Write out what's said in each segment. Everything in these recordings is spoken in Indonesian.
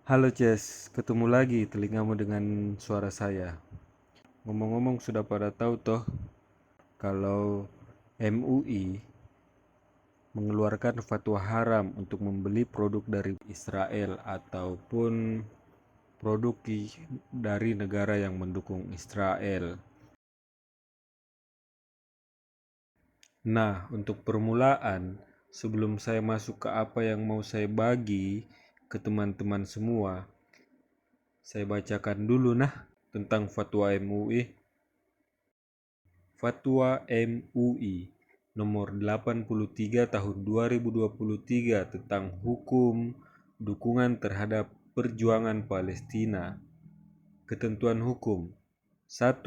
Halo Jess, ketemu lagi telingamu dengan suara saya. Ngomong-ngomong sudah pada tahu toh kalau MUI mengeluarkan fatwa haram untuk membeli produk dari Israel ataupun produk dari negara yang mendukung Israel. Nah, untuk permulaan, sebelum saya masuk ke apa yang mau saya bagi ke teman-teman semua, saya bacakan dulu tentang fatwa MUI. Fatwa MUI nomor 83 tahun 2023 tentang hukum dukungan terhadap perjuangan Palestina. Ketentuan hukum. 1.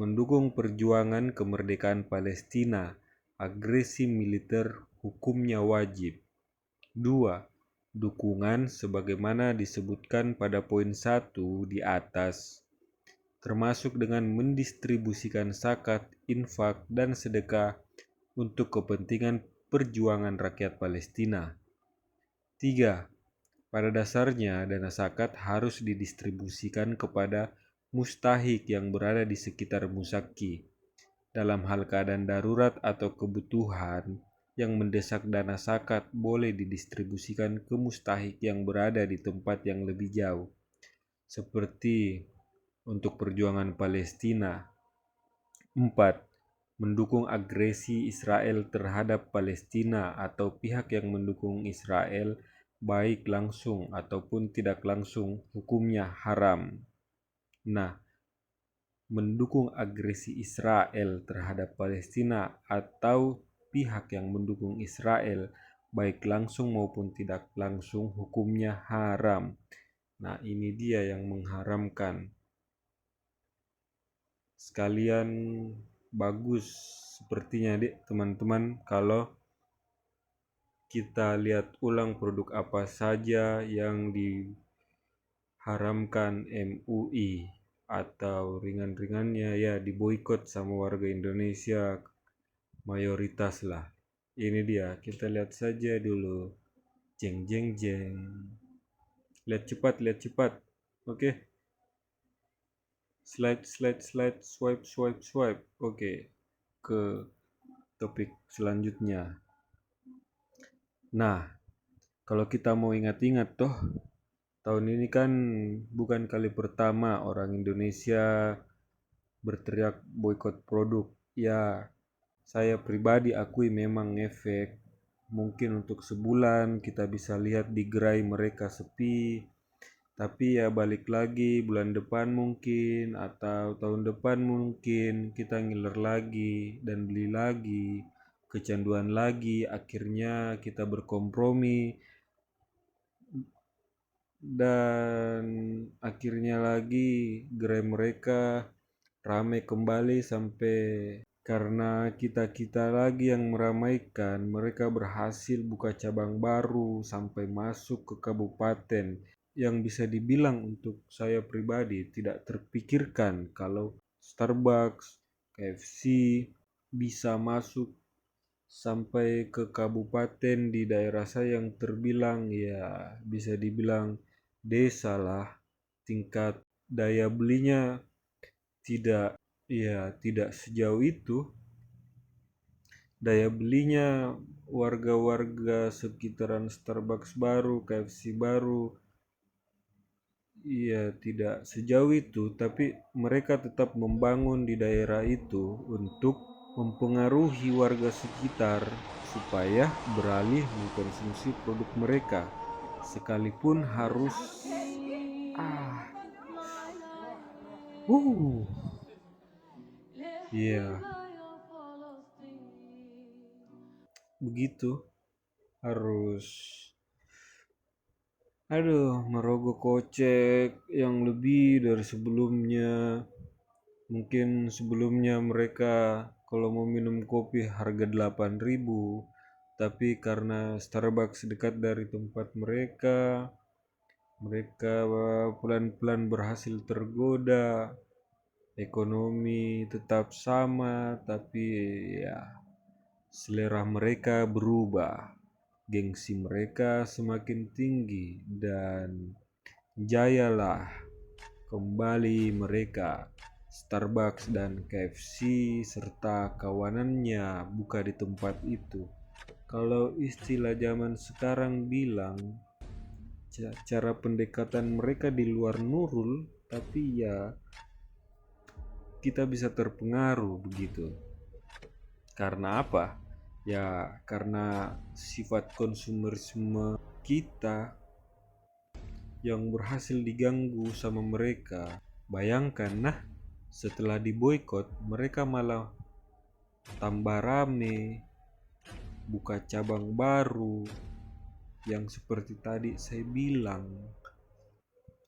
Mendukung perjuangan kemerdekaan Palestina. Agresi militer hukumnya wajib. 2. Dukungan sebagaimana disebutkan pada poin 1 di atas, termasuk dengan mendistribusikan zakat, infak, dan sedekah untuk kepentingan perjuangan rakyat Palestina. 3. Pada dasarnya, dana zakat harus didistribusikan kepada mustahik yang berada di sekitar musaki. Dalam hal keadaan darurat atau kebutuhan yang mendesak, dana zakat boleh didistribusikan ke mustahik yang berada di tempat yang lebih jauh, seperti untuk perjuangan Palestina. 4. Mendukung agresi Israel terhadap Palestina atau pihak yang mendukung Israel baik langsung ataupun tidak langsung hukumnya haram. Nah, mendukung agresi Israel terhadap Palestina atau pihak yang mendukung Israel baik langsung maupun tidak langsung hukumnya haram. Nah, ini dia yang mengharamkan. Sekalian bagus sepertinya teman-teman kalau kita lihat ulang produk apa saja yang diharamkan MUI atau ringan-ringannya ya diboikot sama warga Indonesia mayoritas lah. Ini dia, kita lihat saja dulu. Jeng jeng jeng. Lihat cepat, lihat cepat. Oke. Slide, slide, slide, swipe, swipe, swipe. Oke. Ke topik selanjutnya. Nah, kalau kita mau ingat-ingat toh, tahun ini kan bukan kali pertama orang Indonesia berteriak boikot produk. Ya, saya pribadi akui memang efek. Mungkin untuk sebulan kita bisa lihat di gerai mereka sepi. Tapi ya balik lagi bulan depan mungkin atau tahun depan mungkin kita ngiler lagi dan beli lagi. Kecanduan lagi, akhirnya kita berkompromi dan akhirnya lagi gerai mereka ramai kembali sampai karena kita-kita lagi yang meramaikan, mereka berhasil buka cabang baru sampai masuk ke kabupaten yang bisa dibilang untuk saya pribadi tidak terpikirkan kalau Starbucks, KFC bisa masuk sampai ke kabupaten di daerah saya yang terbilang ya bisa dibilang desa lah. Tingkat daya belinya tidak sejauh itu. Daya belinya warga-warga sekitaran Starbucks baru, KFC baru, iya tidak sejauh itu, tapi mereka tetap membangun di daerah itu untuk mempengaruhi warga sekitar supaya beralih mengkonsumsi produk mereka, sekalipun harus ah iya begitu, harus merogoh kocek yang lebih dari sebelumnya. Mungkin sebelumnya mereka kalau mau minum kopi harga 8.000, tapi karena Starbucks dekat dari tempat mereka, mereka pelan-pelan berhasil tergoda. Ekonomi tetap sama, tapi ya selera mereka berubah. Gengsi mereka semakin tinggi dan jayalah kembali mereka. Starbucks dan KFC serta kawanannya buka di tempat itu. Kalau istilah zaman sekarang bilang cara pendekatan mereka di luar Nurul, tapi ya kita bisa terpengaruh begitu. Karena apa? Ya karena sifat konsumerisme kita yang berhasil diganggu sama mereka. Bayangkan, nah setelah diboikot mereka malah tambah rame, buka cabang baru yang seperti tadi saya bilang.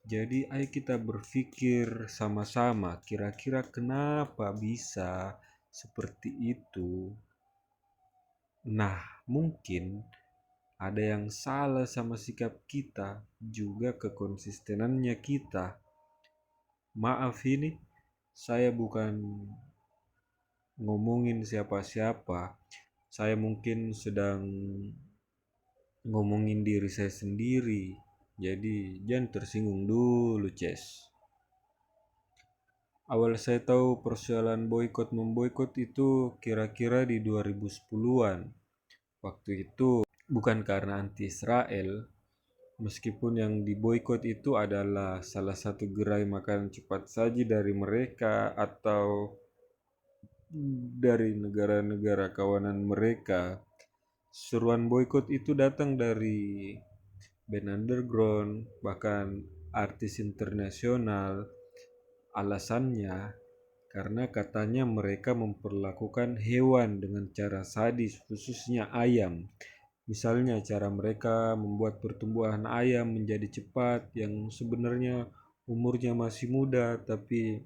Jadi ayo kita berpikir sama-sama, kira-kira kenapa bisa seperti itu. Nah, mungkin ada yang salah sama sikap kita, juga kekonsistenannya kita. Maaf ini, saya bukan ngomongin siapa-siapa. Saya mungkin sedang ngomongin diri saya sendiri. Jadi jangan tersinggung dulu, Ces. Awal saya tahu persoalan boykot memboikot itu kira-kira di 2010-an. Waktu itu bukan karena anti Israel, meskipun yang diboikot itu adalah salah satu gerai makanan cepat saji dari mereka atau dari negara-negara kawanan mereka. Seruan boykot itu datang dari band underground, bahkan artis internasional. Alasannya karena katanya mereka memperlakukan hewan dengan cara sadis, khususnya ayam. Misalnya cara mereka membuat pertumbuhan ayam menjadi cepat yang sebenarnya umurnya masih muda tapi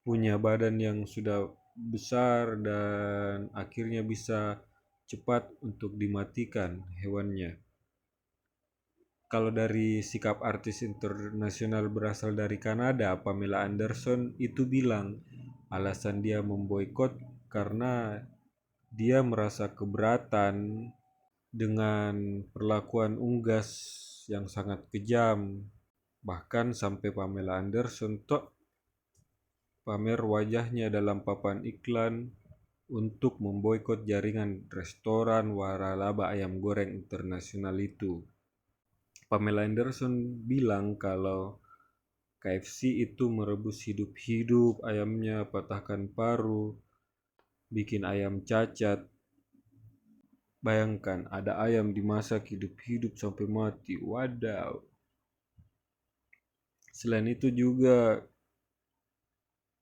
punya badan yang sudah besar dan akhirnya bisa cepat untuk dimatikan hewannya. Kalau dari sikap artis internasional berasal dari Kanada, Pamela Anderson itu bilang alasan dia memboikot karena dia merasa keberatan dengan perlakuan unggas yang sangat kejam. Bahkan sampai Pamela Anderson pamer wajahnya dalam papan iklan untuk memboikot jaringan restoran waralaba ayam goreng internasional itu. Pamela Anderson bilang kalau KFC itu merebus hidup-hidup, ayamnya patahkan paru, bikin ayam cacat. Bayangkan ada ayam dimasak hidup-hidup sampai mati. Wadaw. Selain itu juga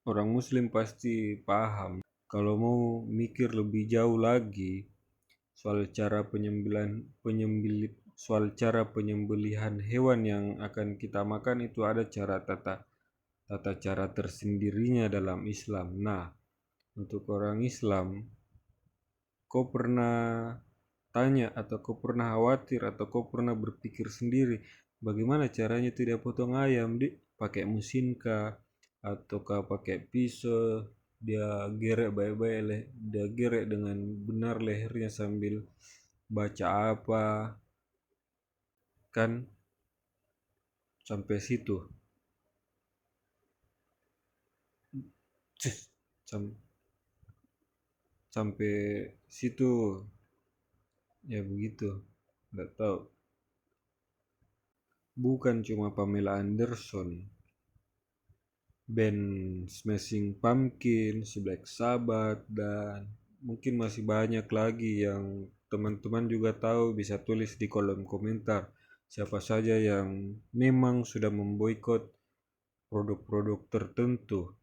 orang muslim pasti paham kalau mau mikir lebih jauh lagi soal cara penyembelihan hewan yang akan kita makan itu ada tata cara tersendirinya dalam Islam. Nah, untuk orang Islam, kau pernah tanya atau kau pernah khawatir atau kau pernah berpikir sendiri bagaimana caranya tidak potong ayam, pakai mesin kah ataukah pakai pisau, dia gerek baik-baik, dia gerek dengan benar lehernya sambil baca apa, kan sampai situ. Sam- sampai situ ya begitu, nggak tahu. Bukan cuma Pamela Anderson, band Smashing Pumpkins, Black Sabbath, dan mungkin masih banyak lagi yang teman-teman juga tahu, bisa tulis di kolom komentar siapa saja yang memang sudah memboikot produk-produk tertentu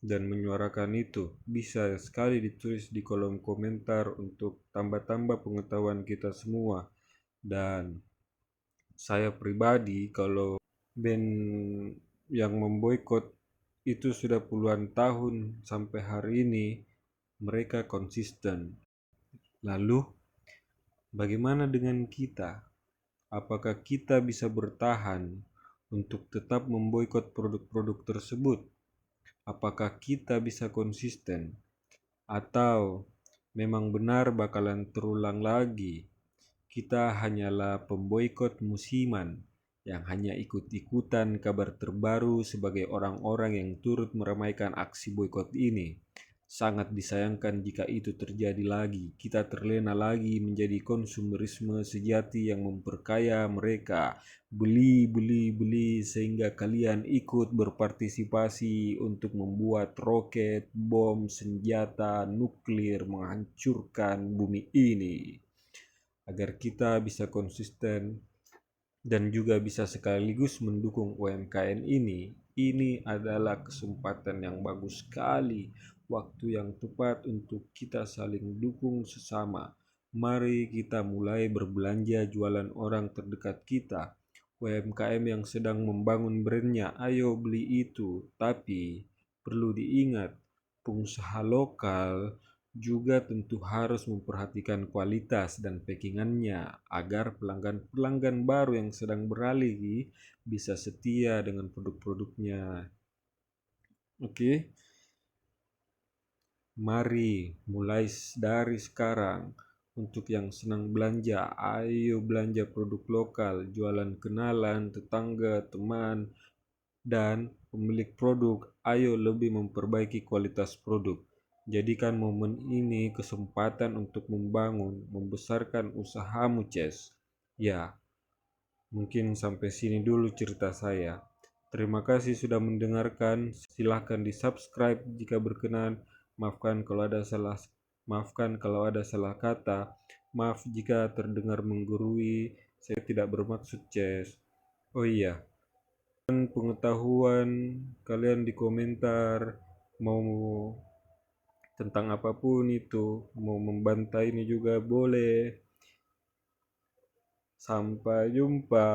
dan menyuarakan itu. Bisa sekali ditulis di kolom komentar untuk tambah-tambah pengetahuan kita semua. Dan saya pribadi kalau band yang memboikot itu sudah puluhan tahun sampai hari ini mereka konsisten. Lalu bagaimana dengan kita? Apakah kita bisa bertahan untuk tetap memboikot produk-produk tersebut? Apakah kita bisa konsisten? Atau memang benar bakalan terulang lagi? Kita hanyalah pemboikot musiman yang hanya ikut-ikutan kabar terbaru sebagai orang-orang yang turut meramaikan aksi boikot ini. Sangat disayangkan jika itu terjadi lagi. Kita terlena lagi menjadi konsumerisme sejati yang memperkaya mereka. Beli, beli, beli sehingga kalian ikut berpartisipasi untuk membuat roket, bom, senjata, nuklir menghancurkan bumi ini. Agar kita bisa konsisten dan juga bisa sekaligus mendukung UMKM ini adalah kesempatan yang bagus sekali, waktu yang tepat untuk kita saling dukung sesama. Mari kita mulai berbelanja jualan orang terdekat kita, UMKM yang sedang membangun brandnya, ayo beli itu. Tapi perlu diingat, pengusaha lokal juga tentu harus memperhatikan kualitas dan packingannya agar pelanggan-pelanggan baru yang sedang beralih bisa setia dengan produk-produknya. Oke, mari mulai dari sekarang. Untuk yang senang belanja, ayo belanja produk lokal, jualan kenalan, tetangga, teman, dan pemilik produk, ayo lebih memperbaiki kualitas produk. Jadikan momen ini kesempatan untuk membangun, membesarkan usahamu, Ces. Ya, mungkin sampai sini dulu cerita saya. Terima kasih sudah mendengarkan. Silahkan di-subscribe jika berkenan. Maafkan kalau ada salah kata. Maaf jika terdengar menggurui. Saya tidak bermaksud, Ces. Oh iya, pengetahuan kalian di komentar, mau tentang apapun itu, mau membantah ini juga boleh. Sampai jumpa.